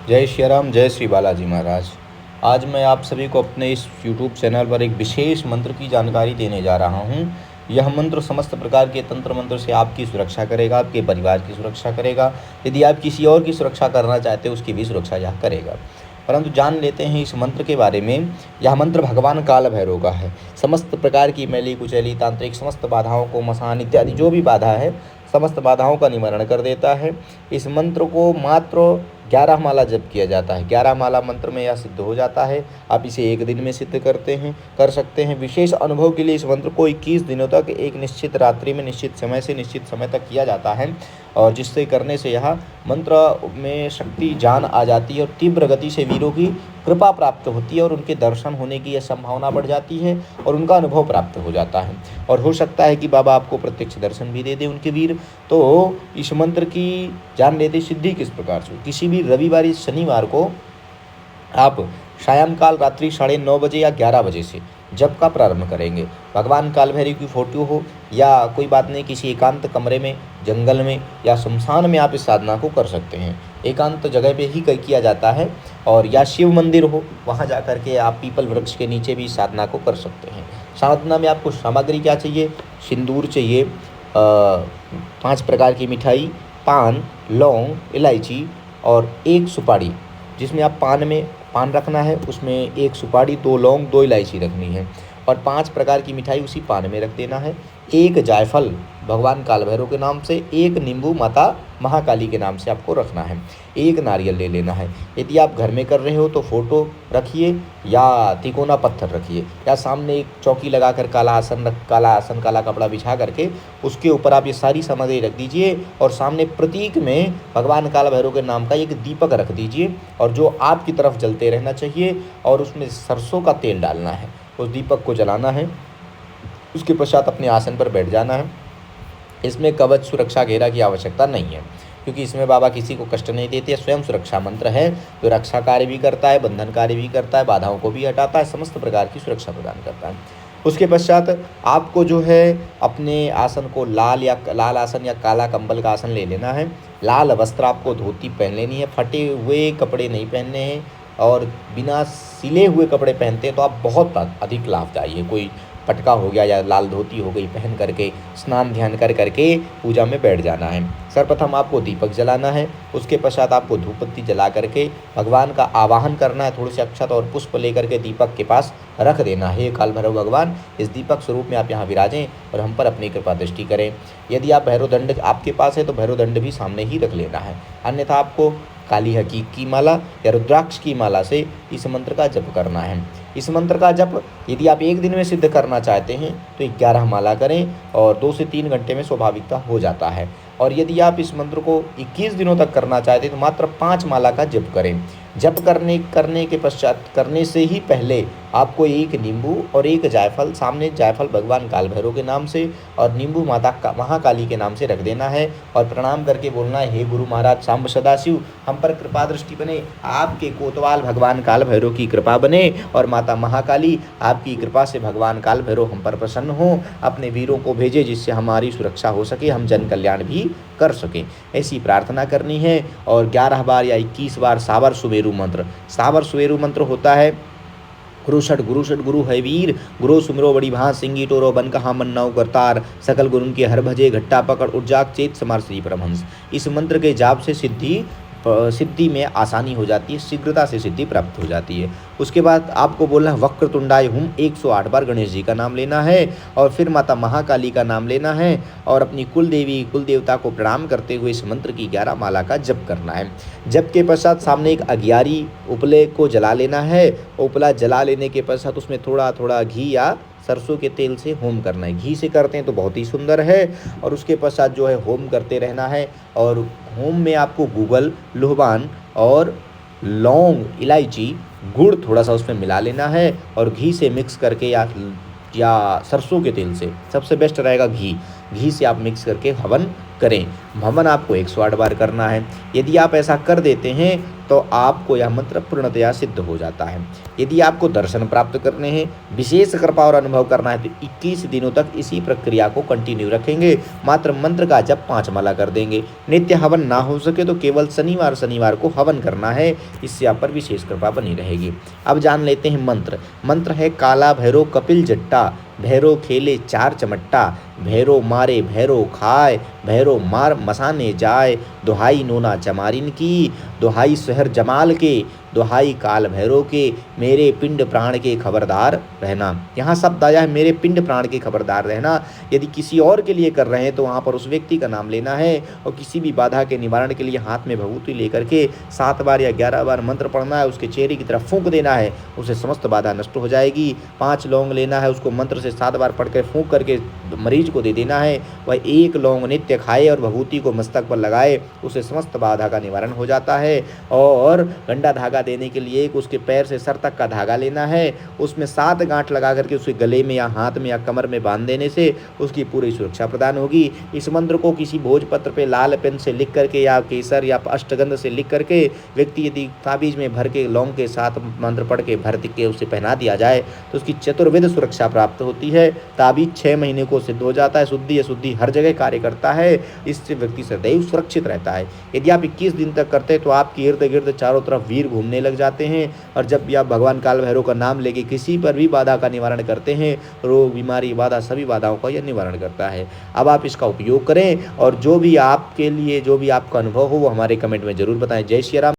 जय श्री राम, जय श्री बालाजी महाराज। आज मैं आप सभी को अपने इस YouTube चैनल पर एक विशेष मंत्र की जानकारी देने जा रहा हूं। यह मंत्र समस्त प्रकार के तंत्र मंत्र से आपकी सुरक्षा करेगा, आपके परिवार की सुरक्षा करेगा। यदि आप किसी और की सुरक्षा करना चाहते हैं, उसकी भी सुरक्षा यह करेगा। परंतु जान लेते हैं इस मंत्र के बारे में। यह मंत्र भगवान काल भैरव का है। समस्त प्रकार की मैली कुचैली तांत्रिक समस्त बाधाओं को, मसान इत्यादि जो भी बाधा है, समस्त बाधाओं का निवारण कर देता है। इस मंत्र को मात्र 11 माला जप किया जाता है। 11 माला मंत्र में यह सिद्ध हो जाता है। आप इसे एक दिन में सिद्ध कर सकते हैं। विशेष अनुभव के लिए इस मंत्र को 21 दिनों तक एक निश्चित रात्रि में निश्चित समय से निश्चित समय तक किया जाता है, और जिससे करने से यह मंत्र में शक्ति जान आ जाती है और तीव्र गति से वीरों की कृपा प्राप्त होती है और उनके दर्शन होने की यह संभावना बढ़ जाती है और उनका अनुभव प्राप्त हो जाता है। और हो सकता है कि बाबा आपको प्रत्यक्ष दर्शन भी दे दे उनके वीर। तो इस मंत्र की जान लेते सिद्धि किस प्रकार से। किसी भी रविवार या शनिवार को आप सायंकाल रात्रि 9:30 बजे या 11 बजे से जप का प्रारंभ करेंगे। भगवान काल भैरव की फोटो हो या कोई बात नहीं, किसी एकांत कमरे में, जंगल में या शमशान में आप इस साधना को कर सकते हैं। एकांत जगह पे ही किया जाता है, और या शिव मंदिर हो वहाँ जा कर के आप पीपल वृक्ष के नीचे भी इस साधना को कर सकते हैं। साधना में आपको सामग्री क्या चाहिए? सिंदूर चाहिए, 5 प्रकार की मिठाई, पान, लौंग, इलायची और 1 सुपारी, जिसमें आप पान रखना है, उसमें 1 सुपारी, 2 लौंग, 2 इलायची रखनी है, और 5 प्रकार की मिठाई उसी पान में रख देना है। 1 जायफल भगवान काल भैरव के नाम से, 1 नींबू माता महाकाली के नाम से आपको रखना है, 1 नारियल ले लेना है। यदि आप घर में कर रहे हो तो फोटो रखिए या तिकोना पत्थर रखिए, या सामने एक चौकी लगाकर काला कपड़ा बिछा करके उसके ऊपर आप ये सारी सामग्री रख दीजिए, और सामने प्रतीक में भगवान काल भैरव के नाम का एक दीपक रख दीजिए, और जो आपकी तरफ जलते रहना चाहिए, और उसमें सरसों का तेल डालना है, उस दीपक को जलाना है। उसके पश्चात अपने आसन पर बैठ जाना है। इसमें कवच सुरक्षा घेरा की आवश्यकता नहीं है, क्योंकि इसमें बाबा किसी को कष्ट नहीं देते। स्वयं सुरक्षा मंत्र है, जो रक्षा कार्य भी करता है, बंधन कार्य भी करता है, बाधाओं को भी हटाता है, समस्त प्रकार की सुरक्षा प्रदान करता है। उसके पश्चात आपको जो है अपने आसन को लाल आसन या काला कंबल का आसन ले लेना है। लाल वस्त्र आपको धोती पहन लेनी है, फटे हुए कपड़े नहीं पहनने हैं, और बिना सिले हुए कपड़े पहनते हैं तो आप बहुत अधिक लाभदायी है। कोई पटका हो गया या लाल धोती हो गई पहन करके स्नान ध्यान कर करके पूजा में बैठ जाना है। सर्वप्रथम आपको दीपक जलाना है। उसके पश्चात आपको धूप बत्ती जला करके भगवान का आवाहन करना है। थोड़े से अक्षत और पुष्प लेकर के दीपक के पास रख देना है। काल भैरव भगवान, इस दीपक स्वरूप में आप यहाँ विराजें और हम पर अपनी कृपा दृष्टि करें। यदि आप भैरव दंड आपके पास है तो भैरव दंड भी सामने ही रख लेना है, अन्यथा आपको काली हकीक की माला या रुद्राक्ष की माला से इस मंत्र का जप करना है। इस मंत्र का जप यदि आप एक दिन में सिद्ध करना चाहते हैं तो 11 माला करें, और 2 से 3 घंटे में स्वाभाविकता हो जाता है। और यदि आप इस मंत्र को 21 दिनों तक करना चाहते हैं तो मात्र 5 माला का जप करें। जप करने के पश्चात, करने से ही पहले आपको 1 नींबू और 1 जायफल, सामने जायफल भगवान काल भैरव के नाम से और नींबू माता महाकाली के नाम से रख देना है, और प्रणाम करके बोलना है, हे गुरु महाराज सांब सदाशिव, हम पर कृपा दृष्टि बने, आपके कोतवाल भगवान काल भैरव की कृपा बने, और माता महाकाली आपकी कृपा से भगवान काल भैरव हम पर प्रसन्न हो, अपने वीरों को भेजे जिससे हमारी सुरक्षा हो सके, हम जन कल्याण भी कर सकें। ऐसी प्रार्थना करनी है। और 11 बार या 21 बार सावर सुमेरु मंत्र। सावर सुमेरु मंत्र होता है, गुरु गुरु है वीर, गुरु सुमिरो बड़ी भांस, सिंगी टोरो बन कहा मन नौ करतार, सकल गुरुन के हर भजे घट्टा पकड़ उर्जाक चेत समार श्री परमहंस। इस मंत्र के जाप से सिद्धि में आसानी हो जाती है, शीघ्रता से सिद्धि प्राप्त हो जाती है। उसके बाद आपको बोलना है वक्रतुंडाय हुम, 108 बार गणेश जी का नाम लेना है, और फिर माता महाकाली का नाम लेना है, और अपनी कुल देवता को प्रणाम करते हुए इस मंत्र की 11 माला का जप करना है। जप के पश्चात सामने एक अगियारी उपले को जला लेना है। उपला जला लेने के पश्चात उसमें थोड़ा थोड़ा घी या सरसों के तेल से होम करना है। घी से करते हैं तो बहुत ही सुंदर है। और उसके पश्चात जो है होम करते रहना है, और होम में आपको गूगल, लोहबान और लौंग, इलायची, गुड़ थोड़ा सा उसमें मिला लेना है, और घी से मिक्स करके या सरसों के तेल से, सबसे बेस्ट रहेगा घी, घी से आप मिक्स करके हवन करें। हवन आपको 108 बार करना है। यदि आप ऐसा कर देते हैं तो आपको यह मंत्र पूर्णतया सिद्ध हो जाता है। यदि आपको दर्शन प्राप्त करने हैं, विशेष कृपा और अनुभव करना है तो 21 दिनों तक इसी प्रक्रिया को कंटिन्यू रखेंगे। मात्र मंत्र का जप 5 माला कर देंगे। नित्य हवन ना हो सके तो केवल शनिवार को हवन करना है, इससे आप पर विशेष कृपा बनी रहेगी। अब जान लेते हैं मंत्र। मंत्र है काला भैरव कपिल जट्टा, भैरव खेले 4 चमट्टा, भैरव मारे भैरव खाए, भैरव मार मसाने जाए, दुहाई नोना चमारिन की, दुहाई शहर जमाल के, दुहाई काल भैरव के, मेरे पिंड प्राण के खबरदार रहना। यहाँ शब्द आया है मेरे पिंड प्राण के खबरदार रहना। यदि किसी और के लिए कर रहे हैं तो वहाँ पर उस व्यक्ति का नाम लेना है और किसी भी बाधा के निवारण के लिए हाथ में भभूति लेकर के 7 बार या 11 बार मंत्र पढ़ना है, उसके चेहरे की तरफ फूंक देना है, उससे समस्त बाधा नष्ट हो जाएगी। 5 लौंग लेना है, उसको मंत्र से 7 बार पढ़ कर फूंक करके मरीज को दे देना है। वह 1 लौंग नित्य खाए और भभूति को मस्तक पर लगाए, उससे समस्त बाधा का निवारण हो जाता है। और गंडा धागा देने के लिए उसके पैर से सर तक का धागा लेना है, उसमें 7 गांठ लगा करके उसके गले में या हाथ में या कमर में बांध देने से उसकी पूरी सुरक्षा प्रदान होगी। इस मंत्र को किसी भोजपत्र पे लाल पेन से लिख करके या केसर या अष्टगंध से लिख करके व्यक्ति यदि ताबीज में भर के लौंग के साथ मंत्र पढ़ के भर के उसे पहना दिया जाए तो उसकी चतुर्विध सुरक्षा प्राप्त होती है। ताबीज 6 महीने को सिद्ध हो जाता है। शुद्धि अशुद्धि हर जगह कार्य करता है, इससे व्यक्ति सदैव सुरक्षित रहता है। यदि आप 21 दिन तक करते हैं तो आपके इर्द गिर्द चारों तरफ वीर घूमने लग जाते हैं। और जब भी आप भगवान काल भैरव का नाम लेके किसी पर भी बाधा का निवारण करते हैं, रोग बीमारी बाधा सभी बाधाओं का यह निवारण करता है। अब आप इसका उपयोग करें और जो भी आपके लिए जो भी आपका अनुभव हो वो हमारे कमेंट में जरूर बताएं। जय श्री राम।